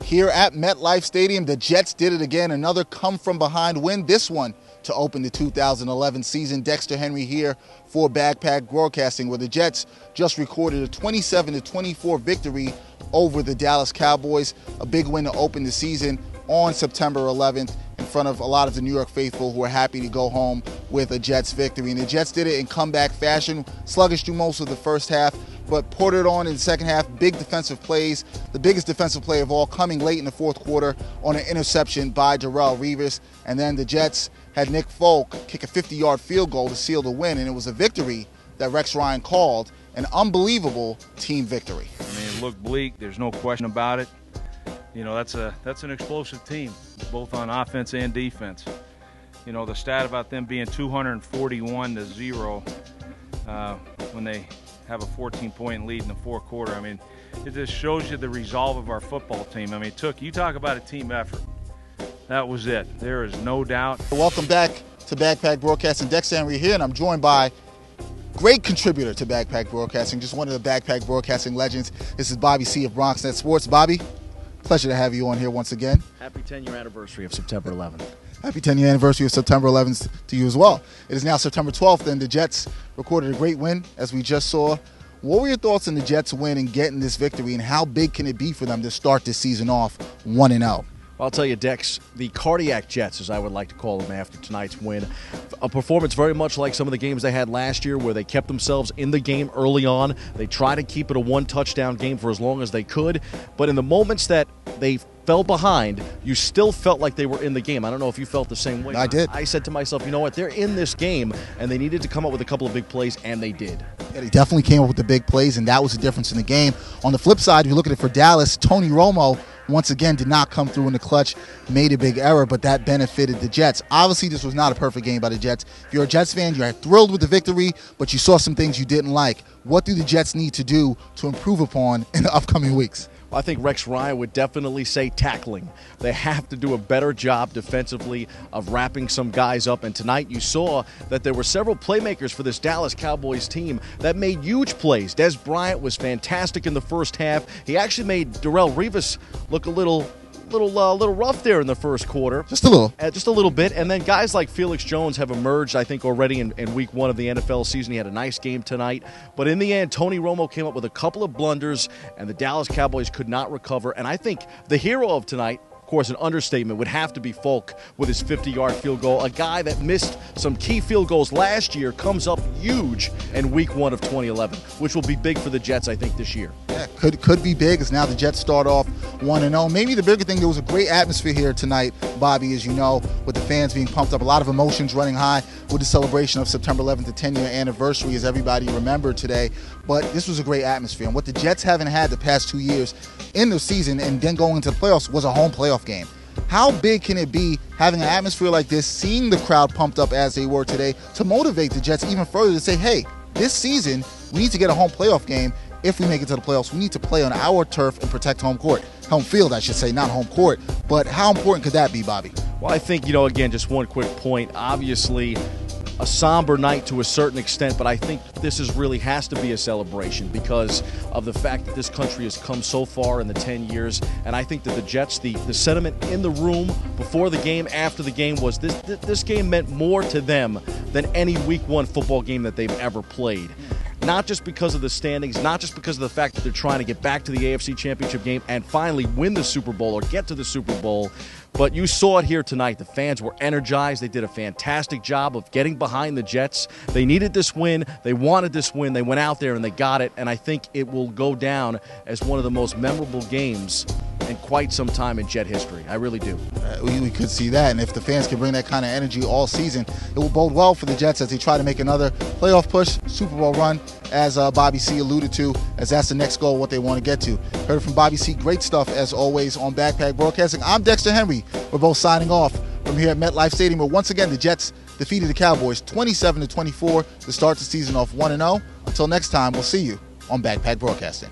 Here at MetLife Stadium, the Jets did it again. Another come-from-behind win, this one to open the 2011 season. Dexter Henry here for Backpack Broadcasting, where the Jets just recorded a 27-24 victory over the Dallas Cowboys. A big win to open the season on September 11th in front of a lot of the New York faithful who are happy to go home with a Jets victory. And the Jets did it in comeback fashion, sluggish through most of the first half, but poured it on in the second half. Big defensive plays, the biggest defensive play of all coming late in the fourth quarter on an interception by Darrelle Revis. And then the Jets had Nick Folk kick a 50-yard field goal to seal the win, and it was a victory that Rex Ryan called an unbelievable team victory. I mean, it looked bleak. There's no question about it. You know, that's an explosive team, both on offense and defense. You know, the stat about them being 241-0 when they have a 14-point lead in the fourth quarter. I mean, it just shows you the resolve of our football team. I mean, you talk about a team effort. That was it. There is no doubt. Welcome back to Backpack Broadcasting. Dexter Henry here, and I'm joined by great contributor to Backpack Broadcasting, just one of the Backpack Broadcasting legends. This is Bobby C. of BronxNet Sports. Bobby, pleasure to have you on here once again. Happy 10-year anniversary of September 11th. Happy 10-year anniversary of September 11th to you as well. It is now September 12th, and the Jets recorded a great win, as we just saw. What were your thoughts on the Jets' win and getting this victory, and how big can it be for them to start this season off 1-0? I'll tell you, Dex, the cardiac Jets, as I would like to call them after tonight's win, a performance very much like some of the games they had last year where they kept themselves in the game early on. They tried to keep it a one-touchdown game for as long as they could, but in the moments that they fell behind, you still felt like they were in the game. I don't know if you felt the same way. I did. I said to myself, you know what, they're in this game, and they needed to come up with a couple of big plays, and they did. Yeah, they definitely came up with the big plays, and that was the difference in the game. On the flip side, if you look at it for Dallas, Tony Romo once again did not come through in the clutch, made a big error, but that benefited the Jets. Obviously, this was not a perfect game by the Jets. If you're a Jets fan, you're thrilled with the victory, but you saw some things you didn't like. What do the Jets need to do to improve upon in the upcoming weeks? I think Rex Ryan would definitely say tackling. They have to do a better job defensively of wrapping some guys up. And tonight you saw that there were several playmakers for this Dallas Cowboys team that made huge plays. Des Bryant was fantastic in the first half. He actually made Darrelle Revis look a little rough there in the first quarter. Just a little. Just a little bit. And then guys like Felix Jones have emerged, I think, already in week one of the NFL season. He had a nice game tonight. But in the end, Tony Romo came up with a couple of blunders, and the Dallas Cowboys could not recover. And I think the hero of tonight, of course, an understatement, would have to be Folk with his 50-yard field goal. A guy that missed some key field goals last year comes up huge in week one of 2011, which will be big for the Jets, I think, this year. Yeah, could be big, as now the Jets start off 1-0. Maybe the bigger thing, there was a great atmosphere here tonight, Bobby, as you know, with the fans being pumped up. A lot of emotions running high with the celebration of September 11th, the 10-year anniversary, as everybody remembered today. But this was a great atmosphere. And what the Jets haven't had the past 2 years in the season and then going into the playoffs was a home playoff game. How big can it be having an atmosphere like this, seeing the crowd pumped up as they were today, to motivate the Jets even further to say, hey, this season we need to get a home playoff game. If we make it to the playoffs, we need to play on our turf and protect home field, I should say, not home court. But how important could that be, Bobby? Well, I think, again, just one quick point. Obviously, a somber night to a certain extent, but I think this really has to be a celebration because of the fact that this country has come so far in the 10 years. And I think that the Jets, the sentiment in the room before the game, after the game, was this game meant more to them than any week one football game that they've ever played. Not just because of the standings, not just because of the fact that they're trying to get back to the AFC Championship game and finally win the Super Bowl or get to the Super Bowl, but you saw it here tonight. The fans were energized. They did a fantastic job of getting behind the Jets. They needed this win. They wanted this win. They went out there and they got it, and I think it will go down as one of the most memorable games in quite some time in Jet history. I really do. We could see that, and if the fans can bring that kind of energy all season, it will bode well for the Jets as they try to make another playoff push, Super Bowl run, as Bobby C. alluded to, as that's the next goal, what they want to get to. Heard from Bobby C. Great stuff, as always, on Backpack Broadcasting. I'm Dexter Henry. We're both signing off from here at MetLife Stadium, where once again the Jets defeated the Cowboys 27-24 to start the season off 1-0. Until next time, we'll see you on Backpack Broadcasting.